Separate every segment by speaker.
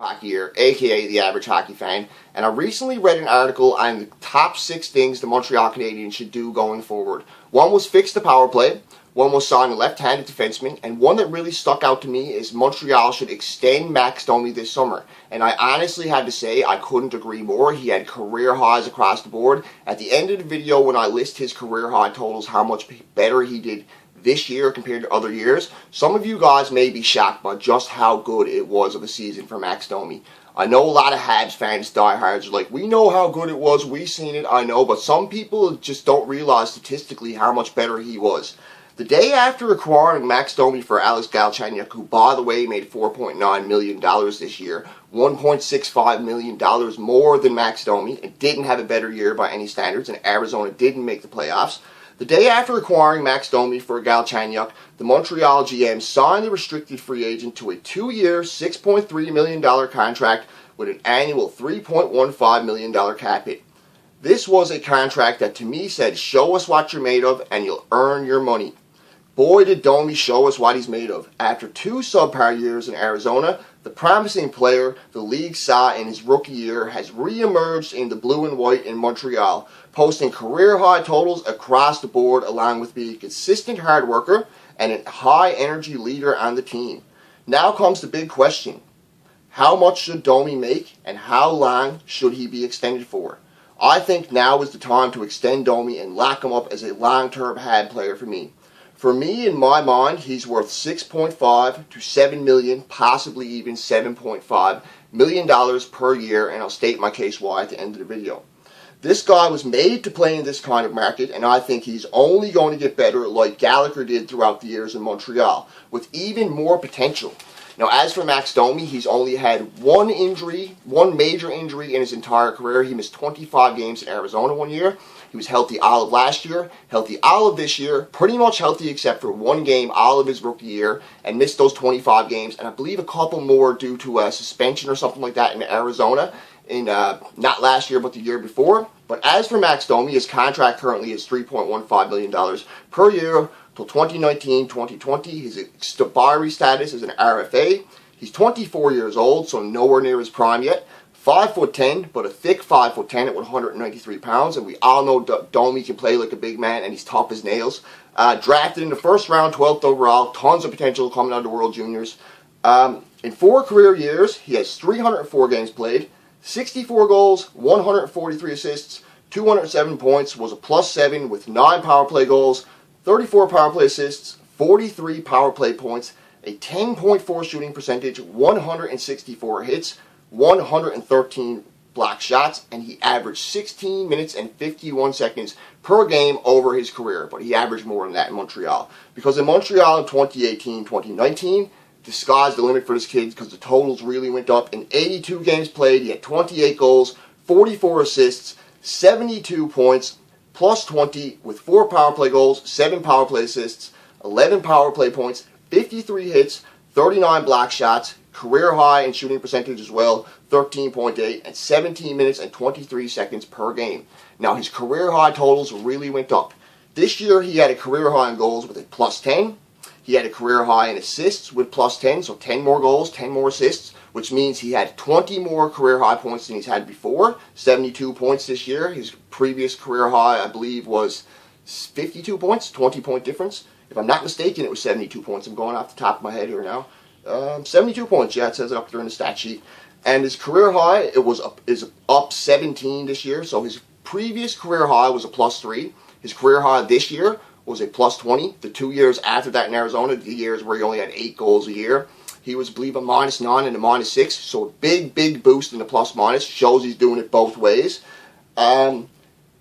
Speaker 1: hockey year, aka the average hockey fan, and I recently read an article on the top 6 things the Montreal Canadiens should do going forward. One was fix the power play, one was sign a left-handed defenseman, and one that really stuck out to me is Montreal should extend Max Domi this summer. And I honestly had to say I couldn't agree more. He had career highs across the board. At the end of the video, when I list his career high totals, how much better he did this year compared to other years, some of you guys may be shocked by just how good it was of a season for Max Domi. I know a lot of Habs fans, diehards, are like, we know how good it was, we've seen it, I know, but some people just don't realize statistically how much better he was. The day after acquiring Max Domi for Alex Galchenyuk, who, by the way, made $4.9 million this year, $1.65 million more than Max Domi, and didn't have a better year by any standards, and Arizona didn't make the playoffs. The day after acquiring Max Domi for Galchenyuk, the Montreal GM signed the restricted free agent to a 2-year, $6.3 million contract with an annual $3.15 million cap hit. This was a contract that to me said, show us what you're made of and you'll earn your money. Boy, did Domi show us what he's made of. After 2 subpar years in Arizona, the promising player the league saw in his rookie year has re-emerged in the blue and white in Montreal, posting career-high totals across the board along with being a consistent hard worker and a high-energy leader on the team. Now comes the big question. How much should Domi make and how long should he be extended for? I think now is the time to extend Domi and lock him up as a long-term Hab player for me. For me, in my mind, he's worth $6.5 to $7 million, possibly even $7.5 million per year, and I'll state my case why at the end of the video. This guy was made to play in this kind of market, and I think he's only going to get better like Gallagher did throughout the years in Montreal, with even more potential. Now, as for Max Domi, he's only had one major injury in his entire career. He missed 25 games in Arizona one year. He was healthy all of last year, healthy all of this year, pretty much healthy except for one game all of his rookie year, and missed those 25 games, and I believe a couple more due to a suspension or something like that in Arizona, in not last year but the year before. But as for Max Domi, his contract currently is $3.15 million per year till 2019-2020. His expiry status is an RFA. He's 24 years old, so nowhere near his prime yet. 5'10", but a thick 5'10" at 193 pounds, and we all know Domi can play like a big man, and he's tough as nails. Drafted in the first round, 12th overall, tons of potential coming out of the World Juniors. In 4 career years, he has 304 games played, 64 goals, 143 assists, 207 points, was a +7 with 9 power play goals, 34 power play assists, 43 power play points, a 10.4 shooting percentage, 164 hits, 113 block shots, and he averaged 16 minutes and 51 seconds per game over his career. But he averaged more than that in Montreal. Because in Montreal in 2018-2019, the sky's the limit for this kid because the totals really went up. In 82 games played, he had 28 goals, 44 assists, 72 points, +20 with 4 power play goals, 7 power play assists, 11 power play points, 53 hits, 39 block shots, career high in shooting percentage as well, 13.8, and 17 minutes and 23 seconds per game. Now, his career high totals really went up. This year, he had a career high in goals with a +10. He had a career high in assists with +10, so 10 more goals, 10 more assists, which means he had 20 more career high points than he's had before, 72 points this year. His previous career high, I believe, was 52 points, 20-point difference. If I'm not mistaken, it was 72 points. I'm going off the top of my head here now. 72 points, yeah, it says it up there in the stat sheet. And his career high, is up 17 this year. So his previous career high was a +3. His career high this year was a +20. The 2 years after that in Arizona, the years where he only had 8 goals a year, he was, I believe, a -9 and a -6. So a big boost in the +/- shows he's doing it both ways.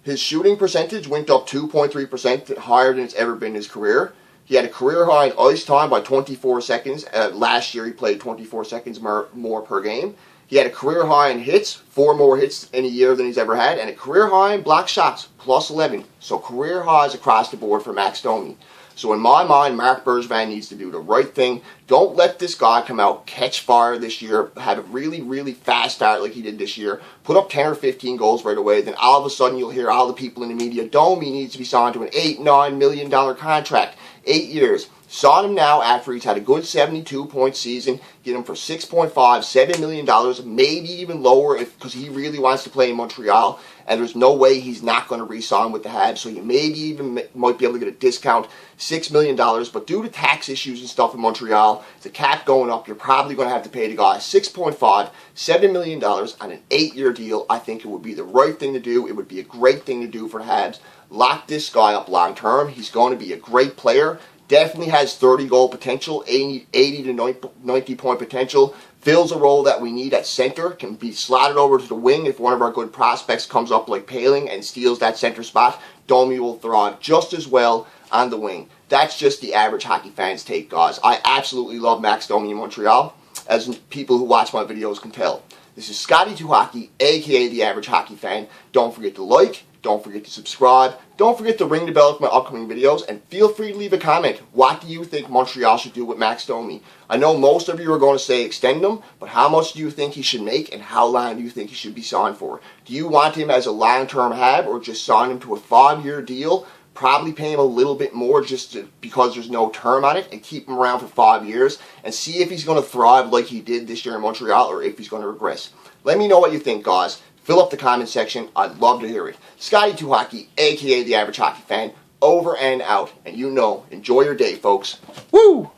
Speaker 1: His shooting percentage went up 2.3%, higher than it's ever been in his career. He had a career high in ice time by 24 seconds. Last year he played 24 seconds more per game. He had a career high in hits, 4 more hits in a year than he's ever had, and a career high in block shots, +11. So career highs across the board for Max Domi. So in my mind, Marc Bergevin needs to do the right thing. Don't let this guy come out, catch fire this year, have a really fast start like he did this year, put up 10 or 15 goals right away, then all of a sudden you'll hear all the people in the media, Domi needs to be signed to an $8-9 million contract, 8 years, Sign him now after he's had a good 72-point season. Get him for $6.5, $7 million, maybe even lower because he really wants to play in Montreal. And there's no way he's not going to re-sign with the Habs. So you maybe even might be able to get a discount, $6 million. But due to tax issues and stuff in Montreal, the cap going up, you're probably going to have to pay the guy $6.5, $7 million on an 8-year deal. I think it would be the right thing to do. It would be a great thing to do for the Habs. Lock this guy up long term. He's going to be a great player. Definitely has 30-goal potential, 80 to 90-point potential. Fills a role that we need at center. Can be slotted over to the wing if one of our good prospects comes up like Paling and steals that center spot. Domi will thrive just as well on the wing. That's just the average hockey fan's take, guys. I absolutely love Max Domi in Montreal, as people who watch my videos can tell. This is Scotty2Hockey, a.k.a. the average hockey fan. Don't forget to like. Don't forget to subscribe. Don't forget to ring the bell for my upcoming videos. And feel free to leave a comment. What do you think Montreal should do with Max Domi? I know most of you are going to say extend him, but how much do you think he should make and how long do you think he should be signed for? Do you want him as a long-term Hab or just sign him to a 5-year deal? Probably pay him a little bit more because there's no term on it and keep him around for 5 years and see if he's going to thrive like he did this year in Montreal or if he's going to regress. Let me know what you think, guys. Fill up the comment section. I'd love to hear it. Scotty2Hockey, a.k.a. the average hockey fan, over and out. And you know, enjoy your day, folks. Woo!